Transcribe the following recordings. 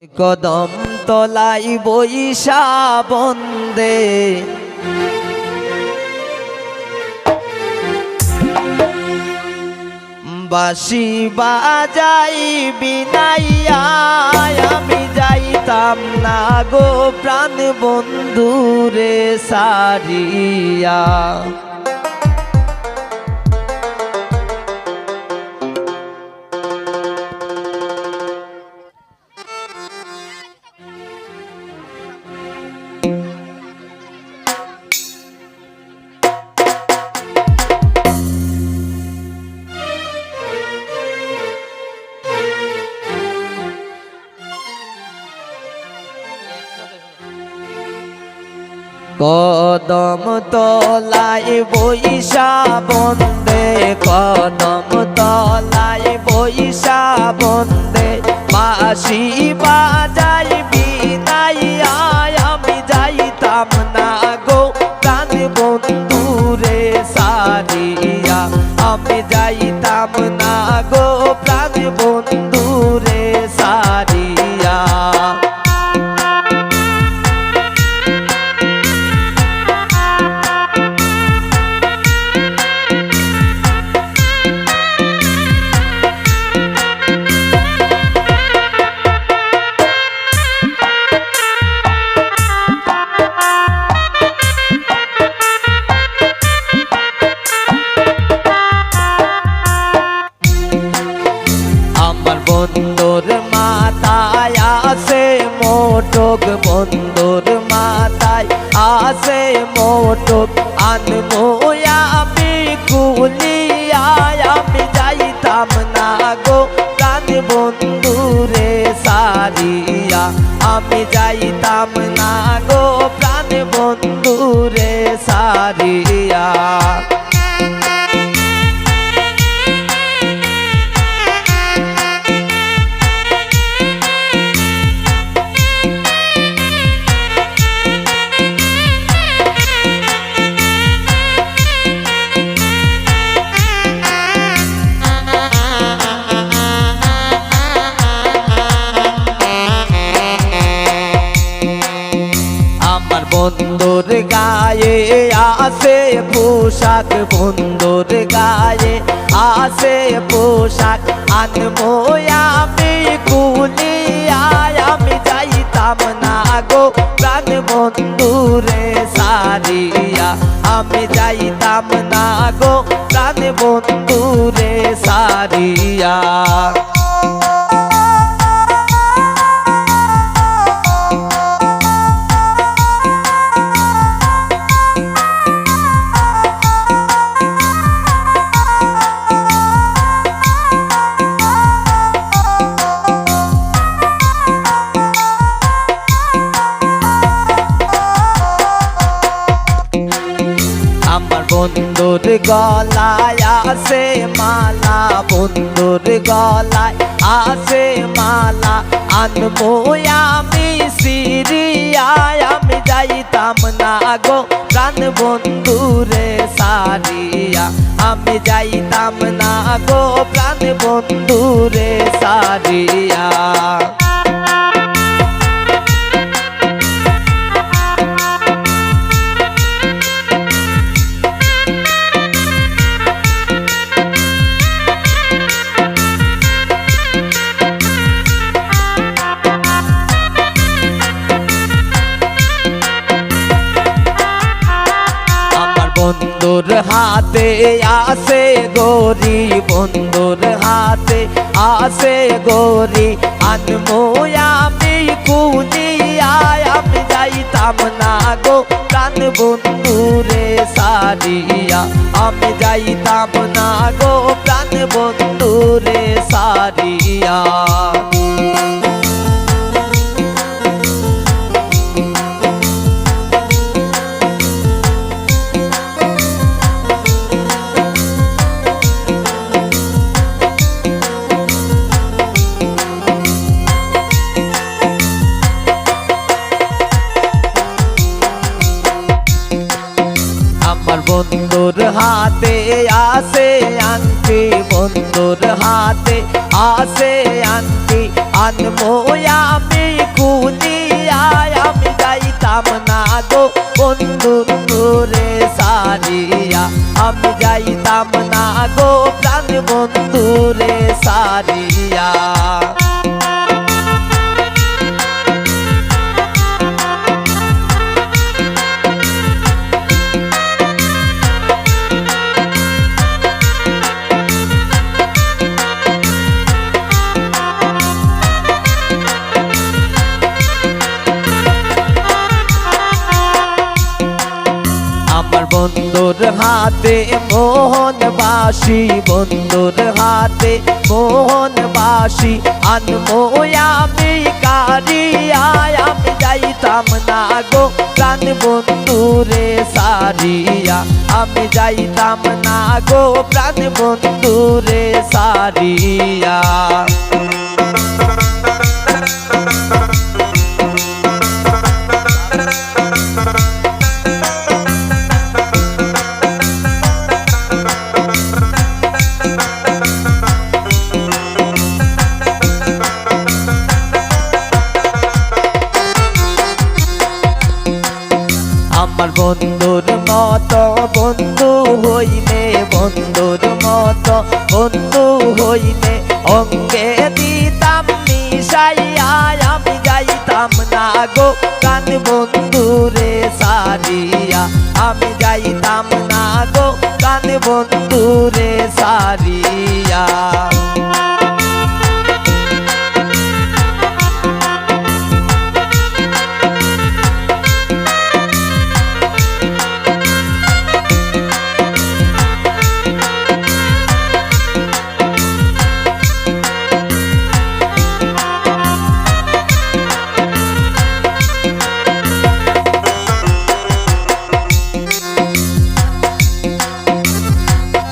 কদম তলাই বইসা বন্দে বাঁশি বাজাই বিনাইয়া আমি যাইতাম না গো প্রাণ বন্ধুরে সারিয়া। কদম তলায় বইসা বন্দে কদম তলায় বইসা বন্দে বাঁশি বাজাই বিনাইয়া আমি যাইতাম না গো প্রাণ বন্ধুরে সারিয়া। আমি যাইতাম না গো প্রাণ বন্ধুরে সারিয়া। বন্ধুর মাথায় আসে মোটক বন্ধুর মাথায় আসে মোটক আনবো আমি কুলিয়া আমি যাইতাম না গো প্রাণ বন্ধুরে সারিয়া। আমি যাইতাম না গো প্রাণ বন্ধুরে সারিয়া। বন্ধুর গায়ে আসে পোশাক বন্ধুর গায়ে আসে পোশাক আনবো আমি কুলিয়া আমি যাইতাম না গো প্রাণ বন্ধুরে সারিয়া। আমি যাইতাম না গো প্রাণ বন্ধুরে সারিয়া। বন্ধুর গলায় আসে মালা বন্ধুর গলায় আসে মালা আনবো আমি সিরিয়া। আমি যাইতাম না গো প্রাণ বন্ধুরে সারিয়া। আমি যাইতাম না গো প্রাণ বন্ধুরে সারিয়া। বন্ধুর হাতে আসে গরি বন্ধুর হাতে আসে গরি আনবো আমি কুলিয়া। আমি যাইতাম না গো প্রাণ বন্ধুরে সারিয়া। আমি যাইতাম না গো প্রাণ বন্ধুরে সারিয়া। বন্ধুর হাতে আসে আংটি বন্ধুর হাতে আসে আংটি আনবো আমি বন্ধুরে সারিয়া। আমার বন্ধুর হাতে মোহন বাসি, বন্ধুর হাতে মোহন বাসি আনমো আমি কারিয়া। আমি যাইতাম না গো প্রাণ বন্ধুরে সারিয়া, আমি যাইতাম না গো প্রাণ বন্ধুরে সারিয়া। আমার বন্ধুর মতো বন্ধু হইলে, বন্ধুর মতো বন্ধু হইলে অঙ্গে দিতাম মিশাইয়া। আমি যাইতাম না গো প্রাণ বন্ধুরে সারিয়া, আমি যাইতাম না গো প্রাণ বন্ধুরে সারিয়া।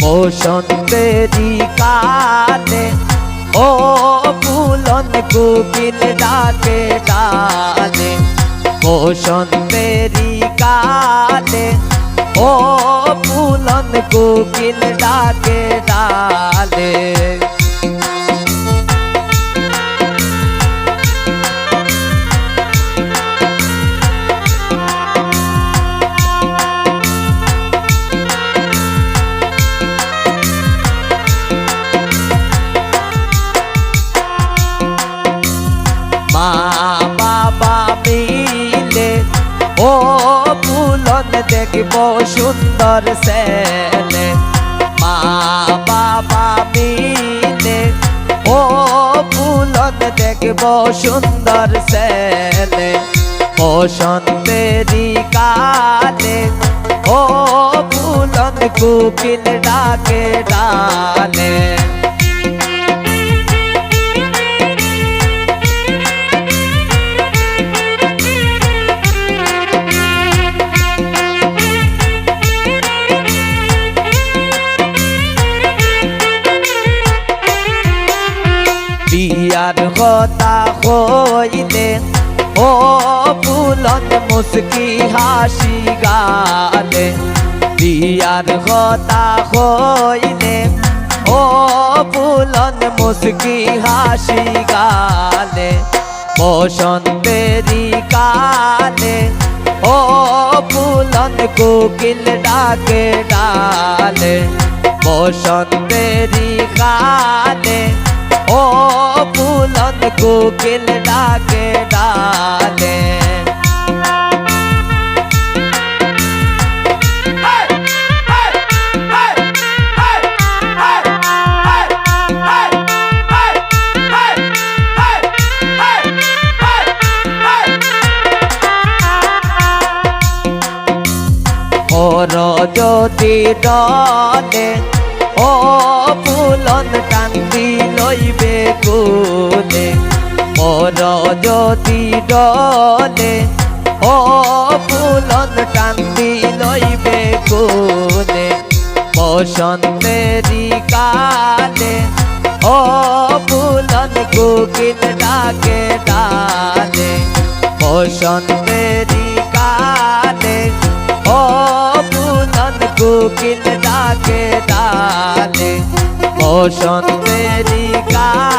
বসন্তেরি কালে ও ফুলন কোকিল ডাকে ডালে, বসন্তেরি কালে ও ফুলন কোকিল ডাকে ডালে। মা বাবা মিলে ও ফুলন দেখব সুন্দর ছেলে, মা বাবা মিলে ও ফুলন দেখব সুন্দর ছেলে। বসন্তেরি কালে ও ফুলন কোকিল ডাকে ডালে। বিয়ার কথা হইলে ও ফুলন মুস্কি হাসি গালে, বিয়ার কথা হইলে ও ফুলন মুস্কি হাসি গালে। বসন্তেরি কালে ও ফুলন কোকিল ডাকে ডালে, বসন্তেরি কালে ও ফুলন কোকিল ডাকে ডালে। ওর যদি ডলে ও ফুলন টান্দি লইবে কোলে, ওর যদি ডলে ও ফুলন টান্দি লইবে কোলে। বসন্তেরি কালে ও ফুলন কোকিল ডাকে ডালে, বসন্তেরি কালে ও ফুলন কোকিল ডাকে ডালে। বসন্তেরি কালে